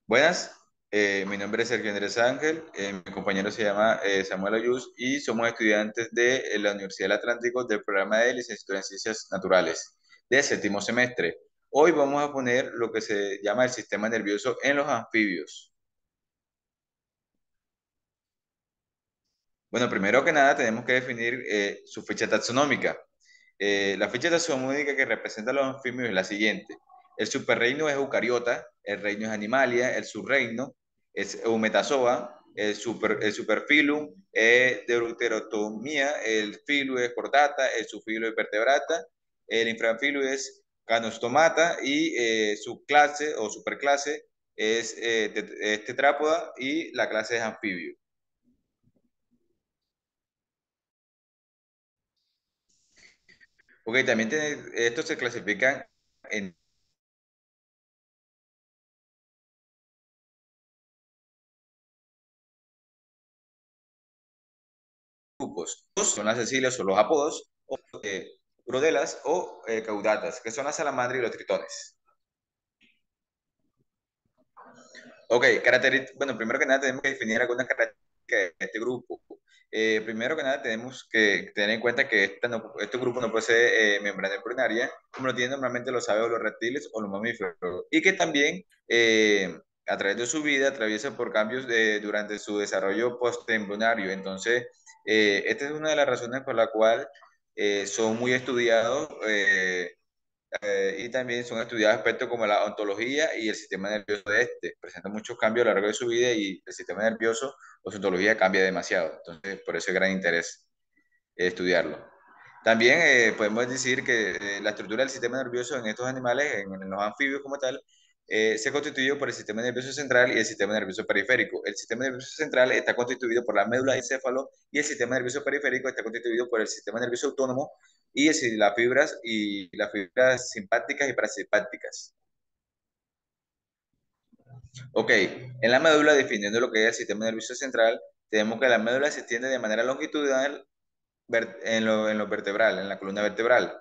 Buenas, mi nombre es Sergio Andrés Ángel, mi compañero se llama Samuel Ayus y somos estudiantes de la Universidad del Atlántico del programa de licenciatura en Ciencias Naturales de séptimo semestre. Hoy vamos a poner lo que se llama el sistema nervioso en los anfibios. Bueno, primero que nada tenemos que definir su fecha taxonómica. La fecha taxonómica que representa a los anfibios es la siguiente. El superreino es Eucariota, el reino es Animalia, el subreino es Eumetazoa, el superfilum es Deuterotomía, el filo es Chordata, el subfilo es Vertebrata, el infrafilo es Canostomata y su clase o superclase es Tetrápoda y la clase es anfibio. Ok, también estos se clasifican en grupos. Dos son las cecilias o los apodos, o brodelas o caudatas, que son las salamandras y los tritones. Ok, bueno, primero que nada tenemos que definir algunas características de este grupo. Primero que nada tenemos que tener en cuenta que este grupo no posee membrana embrionaria, como lo tienen normalmente los aves o los reptiles o los mamíferos, y que también a través de su vida atraviesa por cambios durante su desarrollo postembrionario. Entonces, esta es una de las razones por la cual son muy estudiados y también son estudiados aspectos como la ontología y el sistema nervioso de este. Presenta muchos cambios a lo largo de su vida y el sistema nervioso o su ontología cambia demasiado. Entonces, por eso es gran interés estudiarlo. También podemos decir que la estructura del sistema nervioso en estos animales, en los anfibios como tal, se constituye por el sistema nervioso central y el sistema nervioso periférico. El sistema nervioso central está constituido por la médula de encéfalo y el sistema nervioso periférico está constituido por el sistema nervioso autónomo y las fibras simpáticas y parasimpáticas. Ok, en la médula, definiendo lo que es el sistema nervioso central, tenemos que la médula se extiende de manera longitudinal en lo vertebral, en la columna vertebral.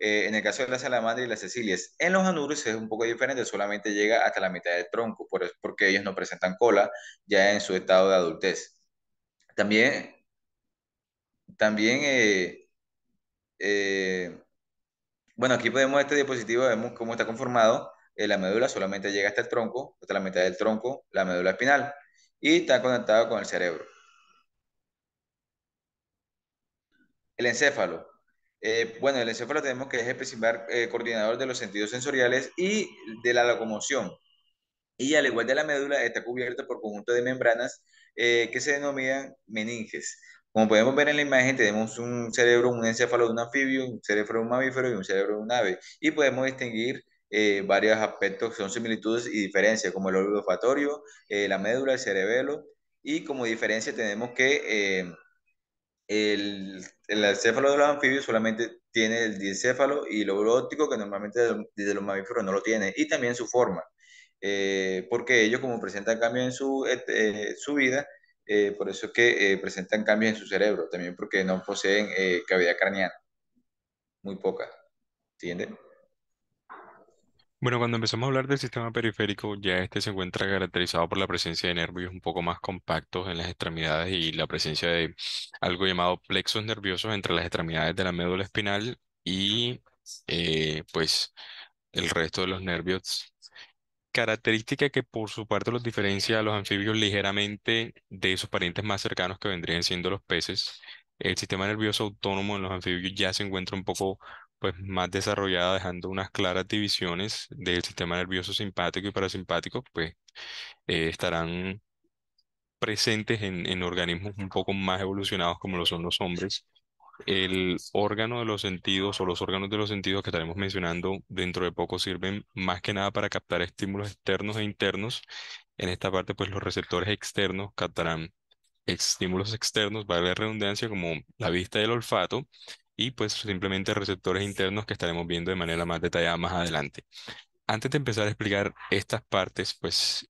En el caso de la salamandra y las cecilias, en los anuros es un poco diferente, solamente llega hasta la mitad del tronco, porque ellos no presentan cola ya en su estado de adultez. También, también eh, bueno, aquí podemos este diapositivo, vemos cómo está conformado. La médula solamente llega hasta el tronco, hasta la mitad del tronco, la médula espinal, y está conectado con el cerebro. El encéfalo. Bueno, el encéfalo tenemos que es el principal coordinador de los sentidos sensoriales y de la locomoción. Y al igual de la médula, está cubierto por conjunto de membranas que se denominan meninges. Como podemos ver en la imagen, tenemos un cerebro, un encéfalo de un anfibio, un cerebro de un mamífero y un cerebro de un ave. Y podemos distinguir varios aspectos que son similitudes y diferencias, como el órgano olfatorio, la médula, el cerebelo. Y como diferencia tenemos que el encéfalo de los anfibios solamente tiene el diencéfalo y el lóbulo óptico, que normalmente de los mamíferos no lo tiene, y también su forma, porque ellos como presentan cambios en su vida, por eso es que presentan cambios en su cerebro, también porque no poseen cavidad craneana, muy poca, ¿entienden? Bueno, cuando empezamos a hablar del sistema periférico, ya este se encuentra caracterizado por la presencia de nervios un poco más compactos en las extremidades y la presencia de algo llamado plexos nerviosos entre las extremidades de la médula espinal y pues el resto de los nervios. Característica que por su parte los diferencia a los anfibios ligeramente de sus parientes más cercanos que vendrían siendo los peces. El sistema nervioso autónomo en los anfibios ya se encuentra un poco pues, más desarrollado, dejando unas claras divisiones del sistema nervioso simpático y parasimpático, pues estarán presentes en organismos un poco más evolucionados como lo son los hombres. El órgano de los sentidos o los órganos de los sentidos que estaremos mencionando dentro de poco sirven más que nada para captar estímulos externos e internos. En esta parte, pues los receptores externos captarán estímulos externos, vale la redundancia, como la vista y el olfato, y pues simplemente receptores internos que estaremos viendo de manera más detallada más adelante. Antes de empezar a explicar estas partes, pues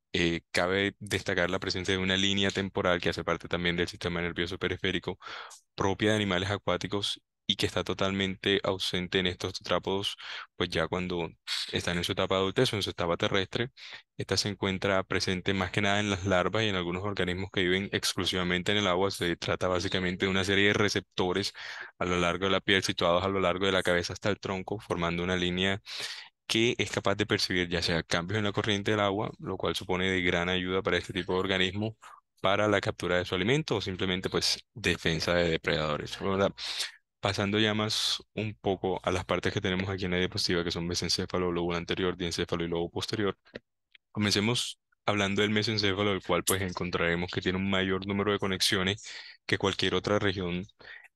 cabe destacar la presencia de una línea temporal que hace parte también del sistema nervioso periférico propia de animales acuáticos y que está totalmente ausente en estos tetrápodos, pues ya cuando están en su etapa de adultez o en su etapa terrestre. Esta se encuentra presente más que nada en las larvas y en algunos organismos que viven exclusivamente en el agua. Se trata básicamente de una serie de receptores a lo largo de la piel, situados a lo largo de la cabeza hasta el tronco, formando una línea que es capaz de percibir ya sea cambios en la corriente del agua, lo cual supone de gran ayuda para este tipo de organismos para la captura de su alimento o simplemente pues defensa de depredadores. Ahora, pasando ya más un poco a las partes que tenemos aquí en la diapositiva, que son mesencéfalo, lóbulo anterior, diencéfalo y lobo posterior. Comencemos hablando del mesencéfalo, el cual pues encontraremos que tiene un mayor número de conexiones que cualquier otra región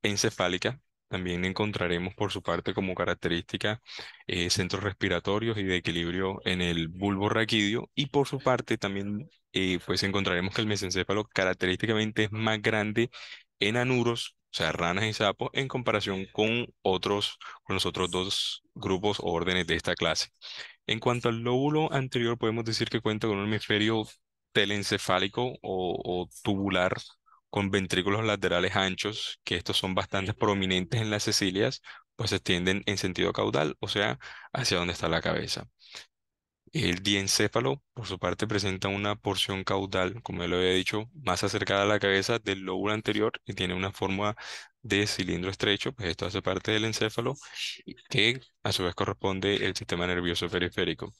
encefálica. También encontraremos por su parte como característica centros respiratorios y de equilibrio en el bulbo raquídeo, y por su parte también pues encontraremos que el mesencéfalo característicamente es más grande en anuros, o sea, ranas y sapos, en comparación con los otros dos grupos o órdenes de esta clase. En cuanto al lóbulo anterior, podemos decir que cuenta con un hemisferio telencefálico o tubular con ventrículos laterales anchos, que estos son bastante prominentes en las cecilias, pues se extienden en sentido caudal, o sea, hacia donde está la cabeza. El diencéfalo, por su parte, presenta una porción caudal, como ya lo había dicho, más acercada a la cabeza del lóbulo anterior y tiene una forma de cilindro estrecho, pues esto hace parte del encéfalo, y que a su vez corresponde el sistema nervioso periférico.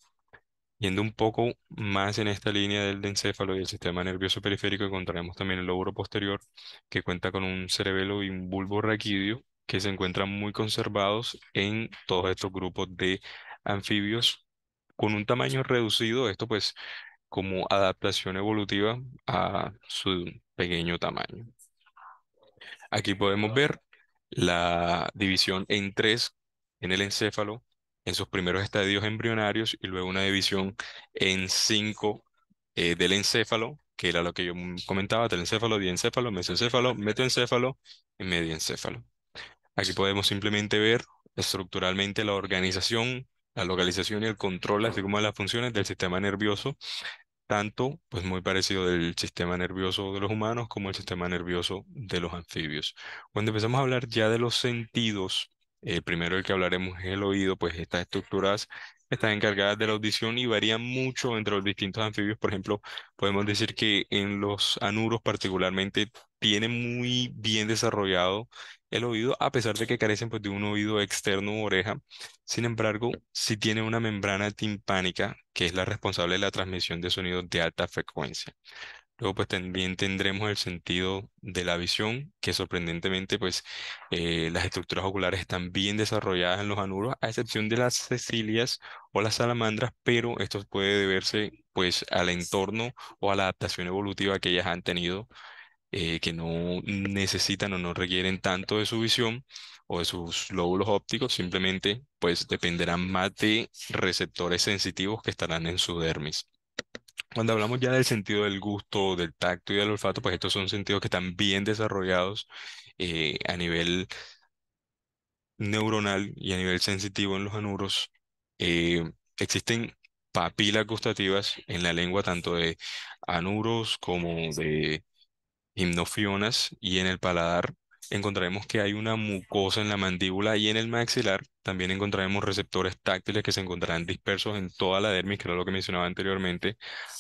Yendo un poco más en esta línea del encéfalo y el sistema nervioso periférico, encontraremos también el lóbulo posterior, que cuenta con un cerebelo y un bulbo raquídeo, que se encuentran muy conservados en todos estos grupos de anfibios con un tamaño reducido, esto pues como adaptación evolutiva a su pequeño tamaño. Aquí podemos ver la división en tres en el encéfalo en sus primeros estadios embrionarios y luego una división en cinco del encéfalo, que era lo que yo comentaba: telencéfalo, diencéfalo, mesencéfalo, metoencéfalo y mediencéfalo. Aquí podemos simplemente ver estructuralmente la organización, la localización y el control, así como las funciones del sistema nervioso, tanto pues muy parecido del sistema nervioso de los humanos como el sistema nervioso de los anfibios. Cuando empezamos a hablar ya de los sentidos, primero el que hablaremos es el oído, pues estas estructuras están encargadas de la audición y varían mucho entre los distintos anfibios. Por ejemplo, podemos decir que en los anuros particularmente tiene muy bien desarrollado el oído, a pesar de que carecen pues de un oído externo u oreja. Sin embargo, sí tiene una membrana timpánica que es la responsable de la transmisión de sonidos de alta frecuencia. Luego, pues también tendremos el sentido de la visión, que sorprendentemente, pues las estructuras oculares están bien desarrolladas en los anuros, a excepción de las cecilias o las salamandras, pero esto puede deberse, pues, al entorno o a la adaptación evolutiva que ellas han tenido, que no necesitan o no requieren tanto de su visión o de sus lóbulos ópticos, simplemente pues dependerán más de receptores sensitivos que estarán en su dermis. Cuando hablamos ya del sentido del gusto, del tacto y del olfato, pues estos son sentidos que están bien desarrollados a nivel neuronal y a nivel sensitivo en los anuros. Existen papilas gustativas en la lengua, tanto de anuros como de himnofionas, y en el paladar encontraremos que hay una mucosa en la mandíbula y en el maxilar también encontraremos receptores táctiles que se encontrarán dispersos en toda la dermis, que era lo que mencionaba anteriormente,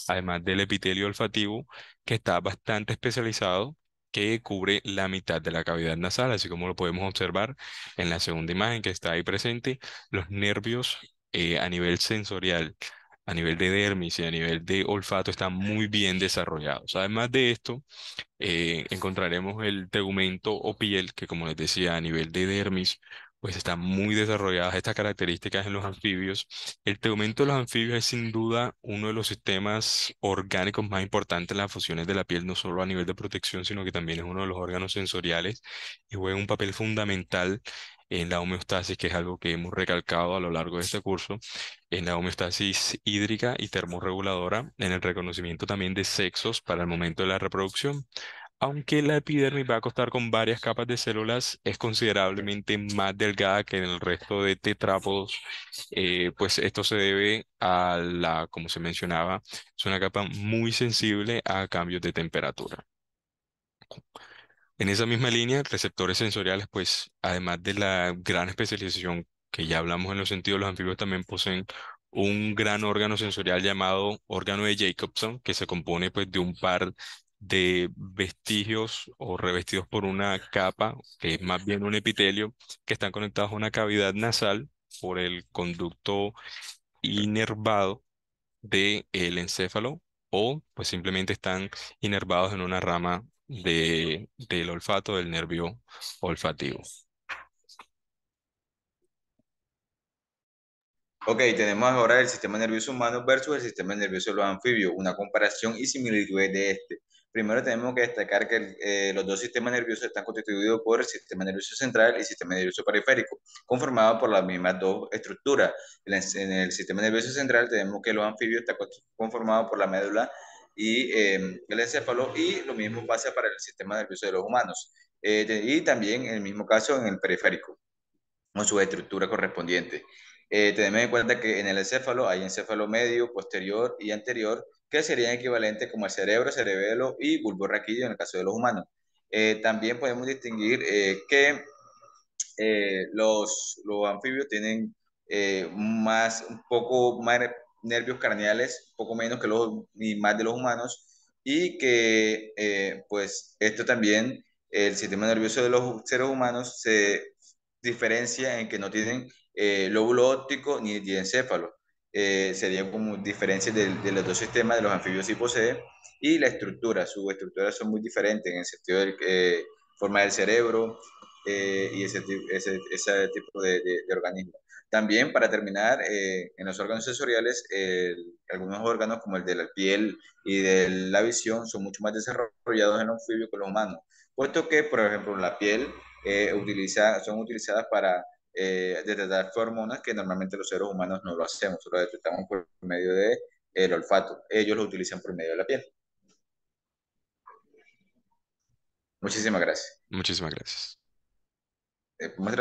además del epitelio olfativo, que está bastante especializado, que cubre la mitad de la cavidad nasal, así como lo podemos observar en la segunda imagen que está ahí presente. Los nervios a nivel sensorial, a nivel de dermis y a nivel de olfato están muy bien desarrollados. Además de esto, encontraremos el tegumento o piel, que como les decía, a nivel de dermis, pues están muy desarrolladas estas características en los anfibios. El tegumento de los anfibios es sin duda uno de los sistemas orgánicos más importantes en las funciones de la piel, no solo a nivel de protección, sino que también es uno de los órganos sensoriales y juega un papel fundamental en la homeostasis, que es algo que hemos recalcado a lo largo de este curso, en la homeostasis hídrica y termorreguladora, en el reconocimiento también de sexos para el momento de la reproducción. Aunque la epidermis va a costar con varias capas de células, es considerablemente más delgada que en el resto de tetrápodos, pues esto se debe a la, como se mencionaba, es una capa muy sensible a cambios de temperatura. En esa misma línea, receptores sensoriales, pues además de la gran especialización que ya hablamos en los sentidos, los anfibios también poseen un gran órgano sensorial llamado órgano de Jacobson, que se compone pues de un par de vestigios o revestidos por una capa, que es más bien un epitelio, que están conectados a una cavidad nasal por el conducto inervado del encéfalo o pues simplemente están inervados en una rama del olfato del nervio olfativo. Ok, tenemos ahora el sistema nervioso humano versus el sistema nervioso de los anfibios, una comparación y similitudes de este. Primero tenemos que destacar que los dos sistemas nerviosos están constituidos por el sistema nervioso central y el sistema nervioso periférico, conformados por las mismas dos estructuras. En el sistema nervioso central tenemos que los anfibios están conformados por la médula y el encéfalo, y lo mismo pasa para el sistema nervioso de los humanos. Y también en el mismo caso en el periférico con su estructura correspondiente. Tenemos en cuenta que en el encéfalo hay encéfalo medio, posterior y anterior, que serían equivalentes como el cerebro, cerebelo y bulbo raquídeo en el caso de los humanos. También podemos distinguir que los anfibios tienen un poco más nervios craneales, un poco menos que los, y más de los humanos, y que pues esto también, el sistema nervioso de los seres humanos se diferencia en que no tienen lóbulo óptico ni diencéfalo. Serían como diferencias de los dos sistemas, de los anfibios sí posee, y la estructura, sus estructuras son muy diferentes en el sentido de forma del cerebro, y ese tipo de organismos. También, para terminar, en los órganos sensoriales, algunos órganos como el de la piel y de la visión son mucho más desarrollados en los anfibios que los humanos, puesto que, por ejemplo, la piel son utilizadas para detectar hormonas que normalmente los seres humanos no lo hacemos, solo detectamos por medio del olfato. Ellos lo utilizan por medio de la piel. Muchísimas gracias. Muchísimas gracias. Muestra